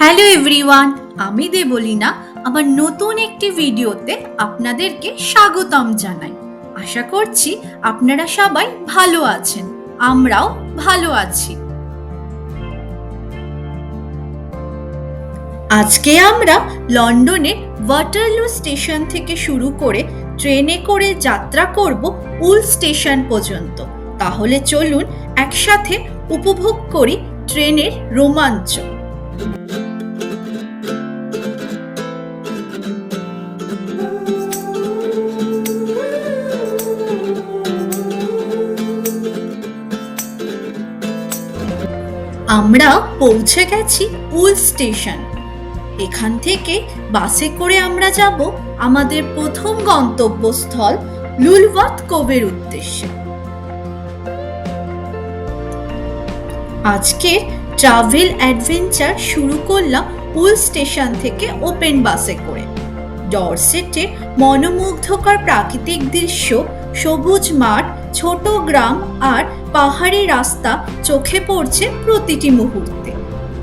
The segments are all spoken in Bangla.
হ্যালো এভরিওয়ান, আমি দেবলীনা আমার নতুন একটি ভিডিওতে আপনাদেরকে স্বাগতম জানাই। আশা করছি আপনারা সবাই ভালো আছেন, আমরাও ভালো আছি। আজকে আমরা লন্ডনের ওয়াটারলু স্টেশন থেকে শুরু করে ট্রেনে করে যাত্রা করব উল স্টেশন পর্যন্ত। তাহলে চলুন একসাথে উপভোগ করি ট্রেনের রোমাঞ্চ। আমরা পৌঁছে গেছি উল স্টেশন। এখান থেকে বাসে করে আমরা যাব আমাদের প্রথম গন্তব্যস্থল লুলওয়াথ কোভের উদ্দেশ্যে। আজকে ট্রাভেল অ্যাডভেঞ্চার শুরু করলাম উল স্টেশন থেকে ওপেন বাসে করে। ডরসেটের মনোমুগ্ধকর প্রাকৃতিক দৃশ্য, সবুজ মাঠ, ছোট গ্রাম আর পাহাড়ি রাস্তা চোখে পড়ছে প্রতিটি মুহূর্তে।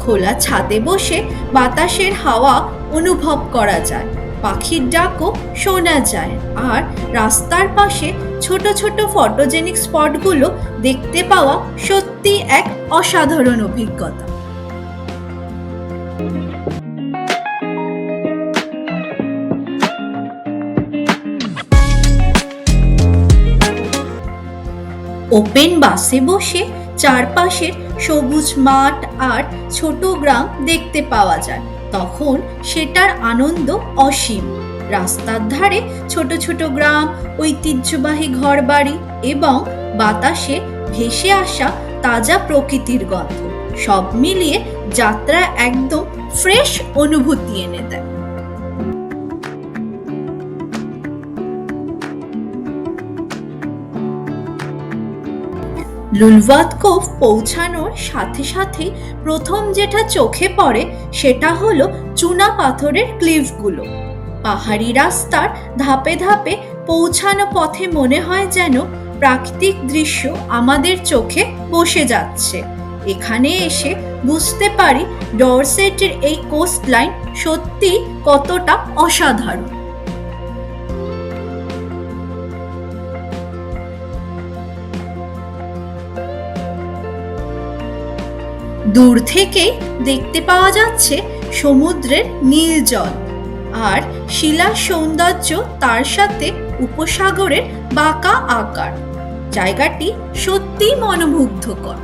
খোলা ছাদে বসে বাতাসের হাওয়া অনুভব করা যায়, পাখির ডাকও শোনা যায়, আর রাস্তার পাশে ছোট ছোট ফটোজেনিক স্পটগুলো দেখতে পাওয়া সত্যি এক অসাধারণ অভিজ্ঞতা। ওপেন বাসে বসে চারপাশের সবুজ মাঠ আর ছোট গ্রাম দেখতে পাওয়া যায়, তখন সেটার আনন্দ অসীম। রাস্তার ধারে ছোট ছোট গ্রাম, ঐতিহ্যবাহী ঘরবাড়ি এবং বাতাসে ভেসে আসা তাজা প্রকৃতির গন্ধ সব মিলিয়ে যাত্রা একদম ফ্রেশ অনুভূতি এনে দেয়। লুলওয়াথ কোভ পৌঁছানোর সাথে সাথে প্রথম যেটা চোখে পড়ে সেটা হলো চুনা পাথরের ক্লিফগুলো। পাহাড়ি রাস্তার ধাপে ধাপে পৌঁছানো পথে মনে হয় যেন প্রাকৃতিক দৃশ্য আমাদের চোখে বসে যাচ্ছে। এখানে এসে বুঝতে পারি ডরসেটের এই কোস্ট লাইন সত্যি কতটা অসাধারণ। দূর থেকে দেখতে পাওয়া যাচ্ছে সমুদ্রের নীল জল আর শিলার সৌন্দর্য, তার সাথে উপসাগরের বাঁকা আকার। জায়গাটি সত্যিই মনোমুগ্ধকর।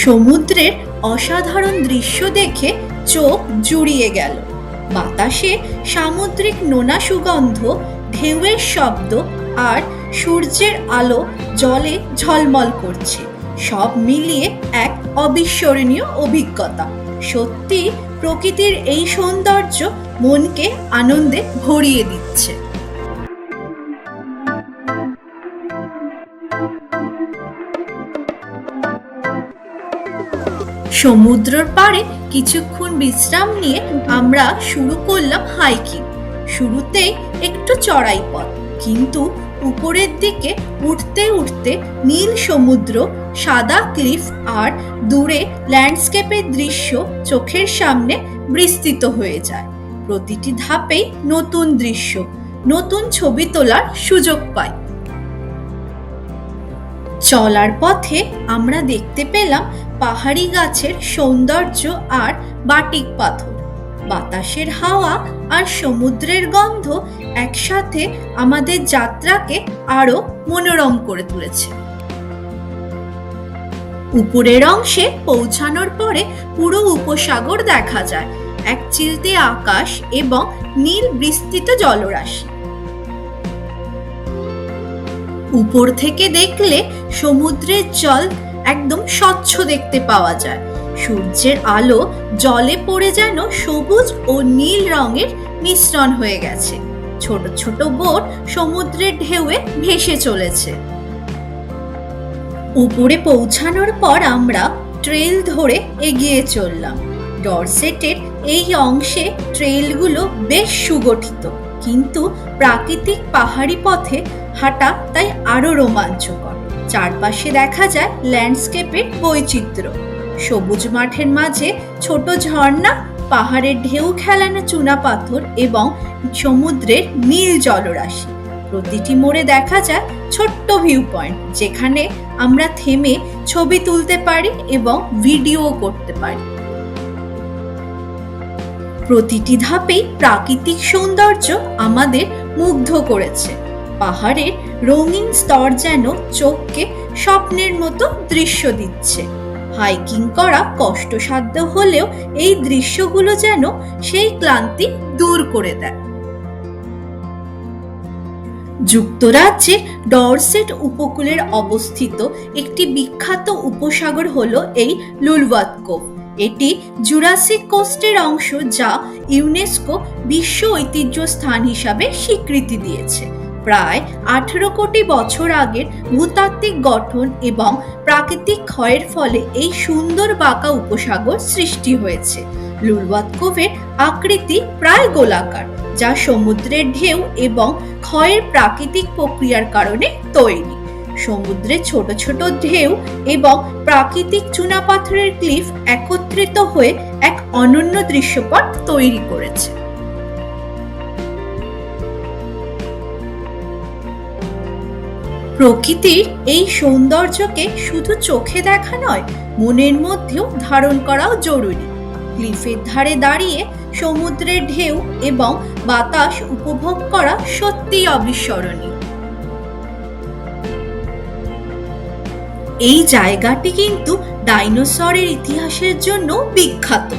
সমুদ্রের অসাধারণ দৃশ্য দেখে চোখ জুড়িয়ে গেল। বাতাসে সামুদ্রিক নোনা সুগন্ধ, ঢেউয়ের শব্দ আর সূর্যের আলো জলে ঝলমল করছে, সব মিলিয়ে এক অবিস্মরণীয় অভিজ্ঞতা। সত্যি প্রকৃতির এই সৌন্দর্য মনকে আনন্দে ভরিয়ে দিচ্ছে। সমুদ্রের পাড়ে কিছুক্ষণ বিশ্রাম নিয়ে আমরা শুরু করলাম হাইকিং। শুরুতেই একটু চড়াই পথ, কিন্তু উপরের দিকে উঠতে উঠতে নীল সমুদ্র, সাদা ক্লিফ আর দূরে ল্যান্ডস্কেপের দৃশ্য চোখের সামনে বিস্তৃত হয়ে যায়। প্রতিটি ধাপেই নতুন দৃশ্য, নতুন ছবি তোলার সুযোগ পাই। চলার পথে আমরা দেখতে পেলাম পাহাড়ি গাছের সৌন্দর্য আর বাটিক পাথর। বাতাসের হাওয়া আর সমুদ্রের গন্ধ একসাথে আমাদের যাত্রাকে আরো মনোরম করে তুলেছে। উপরের অংশে পৌঁছানোর পরে পুরো উপসাগর দেখা যায়, এক চিলতে আকাশ এবং নীল বিস্তৃত জলরাশি। উপর থেকে দেখলে সমুদ্রের জল একদম স্বচ্ছ দেখতে পাওয়া যায়। সূর্যের আলো জলে পড়ে যেন সবুজ ও নীল রঙের মিশ্রণ হয়ে গেছে। ছোট ছোট বোট সমুদ্রের ঢেউয়ে ভেসে চলেছে। উপরে পৌঁছানোর পর আমরা ট্রেল ধরে এগিয়ে চললাম। ডরসেটের এই অংশে ট্রেলগুলো বেশ সুগঠিত, কিন্তু প্রাকৃতিক পাহাড়ি পথে হাঁটা তাই আরো রোমাঞ্চকর। চারপাশে দেখা যায় ল্যান্ডস্কেপের বৈচিত্র্য, সবুজ মাঠের মাঝে ছোট ঝর্ণা, পাহাড়ের ঢেউ খেলানো চুনাপাথর এবং সমুদ্রের নীল জলরাশি। প্রতিটি মোড়ে দেখা যায় ছোট্ট ভিউ পয়েন্ট, যেখানে আমরা থেমে ছবি তুলতে পারি এবং ভিডিও করতে পারি। প্রতিটি ধাপেই প্রাকৃতিক সৌন্দর্য আমাদের মুগ্ধ করেছে। পাহাড়ের রঙিন স্তর যেন চোখকে স্বপ্নের মতো দৃশ্য দিচ্ছে। হাইকিং করা কষ্টসাধ্য হলেও এই দৃশ্যগুলো যেন সেই ক্লান্তি দূর করে দেয়। যুক্তরাজ্যের ডরসেট উপকূলের অবস্থিত একটি বিখ্যাত উপসাগর হলো এই লুলওয়াথ কোভ। এটি জুরাসিক কোস্টের অংশ, যা ইউনেস্কো বিশ্ব ঐতিহ্য স্থান হিসাবে স্বীকৃতি দিয়েছে। প্রায় 18 কোটি বছর আগের ভূতাত্ত্বিক গঠন এবং প্রাকৃতিক ক্ষয়ের ফলে এই সুন্দর বাঁকা উপসাগর সৃষ্টি হয়েছে। লুলওয়াথ কোভের আকৃতি প্রায় গোলাকার, যা সমুদ্রের ঢেউ এবং ক্ষয়ের প্রাকৃতিক প্রক্রিয়ার কারণে তৈরি। সমুদ্রে ছোট ছোট ঢেউ এবং প্রাকৃতিক চুনাপাথরের ক্লিফ একত্রিত হয়ে এক অনন্য দৃশ্যপট তৈরি করেছে। প্রকৃতির এই সৌন্দর্যকে শুধু চোখে দেখা নয়, মনের মধ্যেও ধারণ করাও জরুরি। ক্লিফের ধারে দাঁড়িয়ে সমুদ্রের ঢেউ এবং বাতাস উপভোগ করা সত্যিই অবিস্মরণীয়। এই জায়গাটি কিন্তু ডাইনোসরের ইতিহাসের জন্য বিখ্যাত।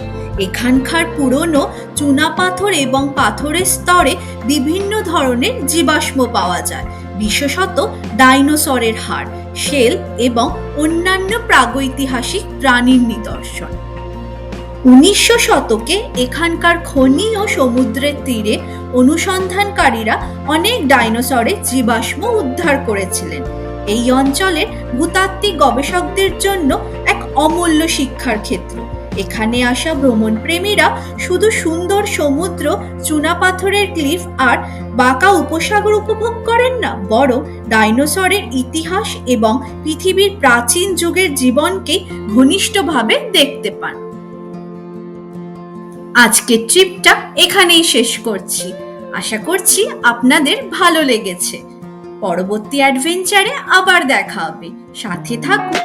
এখানকার পুরনো চুনাপাথর এবং পাথরের স্তরে বিভিন্ন ধরনের জীবাশ্ম পাওয়া যায়, বিশেষত ডাইনোসরের হাড়, শেল এবং অন্যান্য প্রাগৈতিহাসিক প্রাণীর নিদর্শন। 1900 শতকে এখানকার খনি ও সমুদ্রের তীরে অনুসন্ধানকারীরা অনেক ডাইনোসরের জীবাশ্ম উদ্ধার করেছিলেন। এই অঞ্চলের ভূতাত্ত্বিক গবেষকদের জন্য এক অমূল্য শিক্ষার ক্ষেত্র। এখানে আসা ভ্রমণ প্রেমীরা শুধু সুন্দর সমুদ্র, চুনাপাথরের ক্লিফ আর বাঁকা উপসাগর উপভোগ করেন না, বরং ডাইনোসরের ইতিহাস এবং পৃথিবীর প্রাচীন যুগের জীবনকে ঘনিষ্ঠভাবে দেখতে পান। আজকের ট্রিপটা এখানেই শেষ করছি। আশা করছি আপনাদের ভালো লেগেছে। পরবর্তী অ্যাডভেঞ্চারে আবার দেখা হবে। সাথে থাকুন।